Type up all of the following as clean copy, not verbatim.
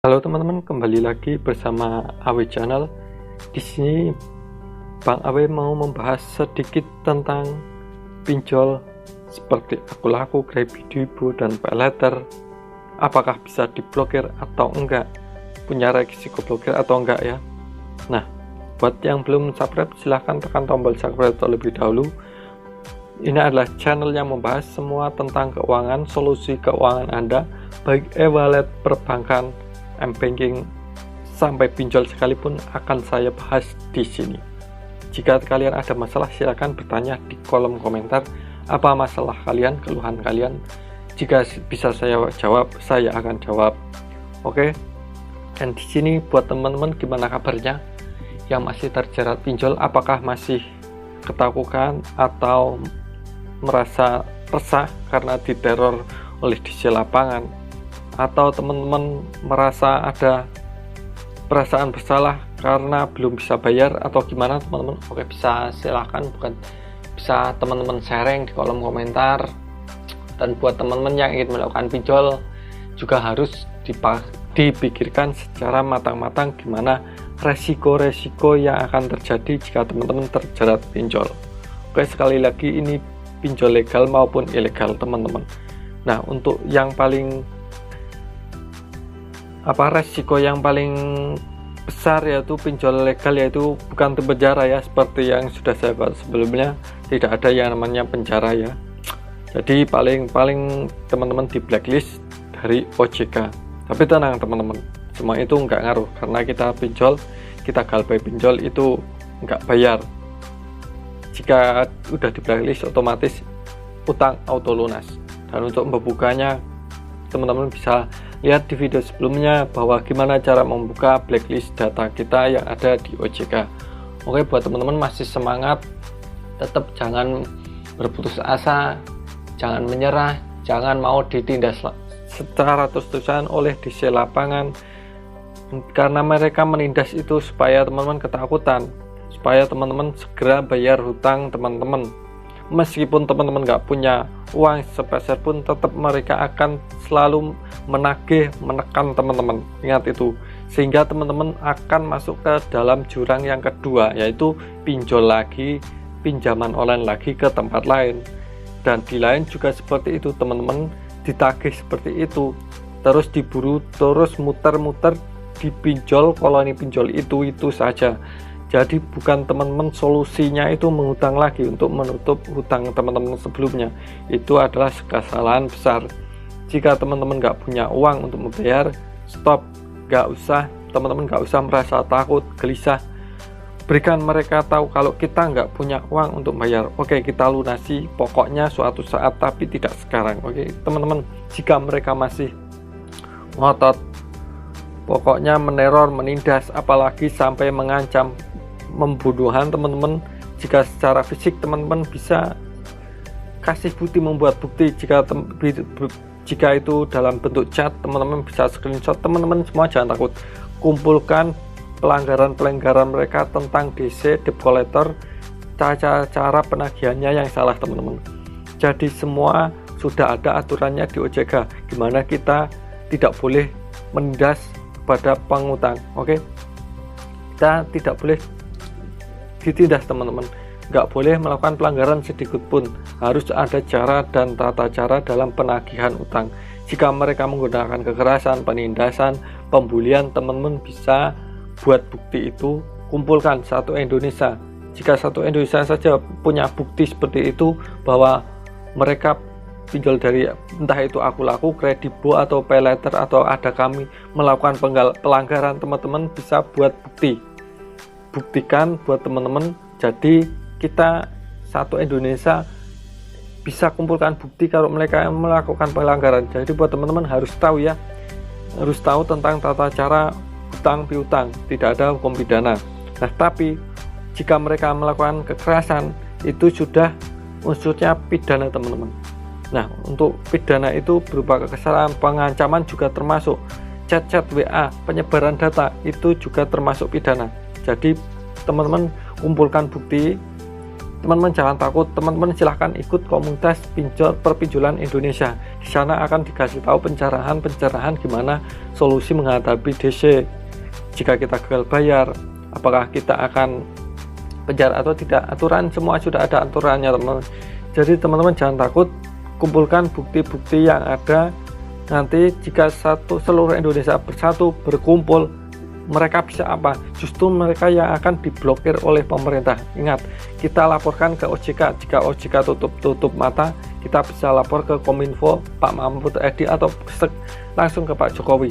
Halo teman-teman, kembali lagi bersama Awe Channel. Di sini Bang Awe mau membahas sedikit tentang pinjol seperti akun laku, Grabbidibo, dan paylater. Apakah bisa diblokir atau enggak? Punya resiko blokir atau enggak ya? Nah, buat yang belum subscribe silahkan tekan tombol subscribe terlebih dahulu. Ini adalah channel yang membahas semua tentang keuangan, solusi keuangan Anda, baik e-wallet, perbankan, m-banking, sampai pinjol sekalipun akan saya bahas di sini. Jika kalian ada masalah silahkan bertanya di kolom komentar apa masalah kalian, keluhan kalian. Jika bisa saya jawab, saya akan jawab. Oke. Dan di sini buat teman-teman gimana kabarnya yang masih terjerat pinjol, apakah masih ketakutan atau merasa resah karena diteror oleh DC lapangan, atau teman-teman merasa ada perasaan bersalah karena belum bisa bayar atau gimana teman-teman? Oke, bisa silahkan, bisa teman-teman sharing di kolom komentar. Dan buat teman-teman yang ingin melakukan pinjol juga harus dipikirkan secara matang-matang gimana resiko-resiko yang akan terjadi jika teman-teman terjerat pinjol. Oke, sekali lagi ini pinjol legal maupun ilegal teman-teman. Nah, untuk yang paling resiko yang paling besar yaitu pinjol legal, yaitu bukan di penjara ya, seperti yang sudah saya bahas sebelumnya, tidak ada yang namanya penjara ya. Jadi paling teman-teman di blacklist dari OJK. Tapi tenang teman-teman, semua itu nggak ngaruh karena kita pinjol, kita galbay pinjol itu nggak bayar. Jika udah di blacklist otomatis utang auto lunas. Dan untuk membukanya teman-teman bisa lihat di video sebelumnya bahwa gimana cara membuka blacklist data kita yang ada di OJK. Oke, buat teman-teman masih semangat, tetap jangan berputus asa, jangan menyerah, jangan mau ditindas secara terus-terusan oleh DC lapangan, karena mereka menindas itu supaya teman-teman ketakutan, supaya teman-teman segera bayar hutang teman-teman. Meskipun teman-teman nggak punya uang sepeser pun, tetap mereka akan selalu menagih, menekan teman-teman. Ingat itu, sehingga teman-teman akan masuk ke dalam jurang yang kedua, yaitu pinjol lagi, pinjaman online lagi ke tempat lain. Dan di lain juga seperti itu, teman-teman ditagih seperti itu, terus diburu, terus muter-muter di pinjol, koloni pinjol itu saja. Jadi bukan teman-teman solusinya itu menghutang lagi untuk menutup hutang teman-teman sebelumnya. Itu adalah kesalahan besar. Jika teman-teman nggak punya uang untuk membayar, stop, teman-teman nggak usah merasa takut, gelisah. Berikan mereka tahu kalau kita nggak punya uang untuk bayar. Oke, kita lunasi pokoknya suatu saat, tapi tidak sekarang. Oke teman-teman, jika mereka masih ngotot, pokoknya meneror, menindas, apalagi sampai mengancam pembunuhan teman-teman, jika secara fisik teman-teman bisa kasih bukti, membuat bukti. Jika itu dalam bentuk chat, teman-teman bisa screenshot. Teman-teman semua jangan takut, kumpulkan pelanggaran mereka tentang DC, debt collector, cara penagihannya yang salah teman-teman. Jadi semua sudah ada aturannya di OJK, gimana kita tidak boleh menindas pada pengutang. Oke, kita tidak boleh ditindas teman-teman, nggak boleh melakukan pelanggaran sedikit pun. Harus ada cara dan tata cara dalam penagihan utang. Jika mereka menggunakan kekerasan, penindasan, pembulian, teman-teman bisa buat bukti itu, kumpulkan satu Indonesia. Jika satu Indonesia saja punya bukti seperti itu bahwa mereka pinjol dari entah itu aku laku, Grabbidibo, atau paylater, atau ada kami melakukan pelanggaran, teman-teman bisa buat buktikan buat teman-teman. Jadi kita satu Indonesia bisa kumpulkan bukti kalau mereka melakukan pelanggaran. Jadi buat teman-teman harus tahu ya, harus tahu tentang tata cara hutang piutang, tidak ada hukum pidana. Nah, tapi jika mereka melakukan kekerasan itu sudah unsurnya pidana teman-teman. Nah, untuk pidana itu berupa kesalahan, pengancaman juga termasuk, chat-chat WA, penyebaran data itu juga termasuk pidana. Jadi teman-teman kumpulkan bukti, teman-teman jangan takut, teman-teman silahkan ikut komunitas perpinjolan Indonesia. Di sana akan dikasih tahu pencerahan gimana solusi menghadapi DC. Jika kita gagal bayar, apakah kita akan penjara atau tidak, aturan semua sudah ada aturannya teman-teman. Jadi teman-teman jangan takut, kumpulkan bukti-bukti yang ada. Nanti jika seluruh Indonesia bersatu berkumpul, mereka bisa apa? Justru mereka yang akan diblokir oleh pemerintah. Ingat, kita laporkan ke OJK. Jika OJK tutup mata, kita bisa lapor ke Kominfo, Pak Mahfud Edi, atau langsung ke Pak Jokowi.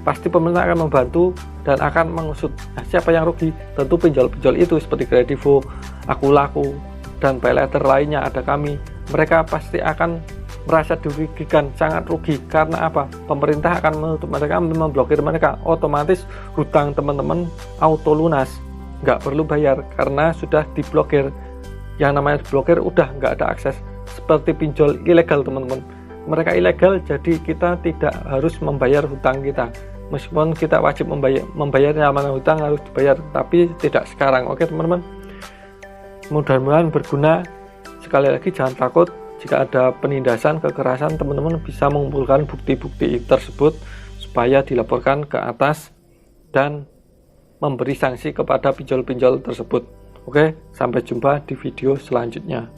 Pasti pemerintah akan membantu dan akan mengusut. Nah, siapa yang rugi? Tentu pinjol-pinjol itu seperti Kredivo, Akulaku, dan paylater lainnya ada kami. Mereka pasti akan merasa dirugikan, sangat rugi. Karena apa? Pemerintah akan menutup mereka, memblokir mereka. Otomatis hutang teman-teman auto lunas, nggak perlu bayar karena sudah diblokir. Yang namanya diblokir udah nggak ada akses. Seperti pinjol ilegal teman-teman, mereka ilegal, jadi kita tidak harus membayar hutang kita. Meskipun kita wajib membayar namanya hutang harus dibayar, tapi tidak sekarang. Oke teman-teman, mudah-mudahan berguna. Sekali lagi jangan takut. Jika ada penindasan, kekerasan, teman-teman bisa mengumpulkan bukti-bukti tersebut supaya dilaporkan ke atas dan memberi sanksi kepada pinjol-pinjol tersebut. Oke, sampai jumpa di video selanjutnya.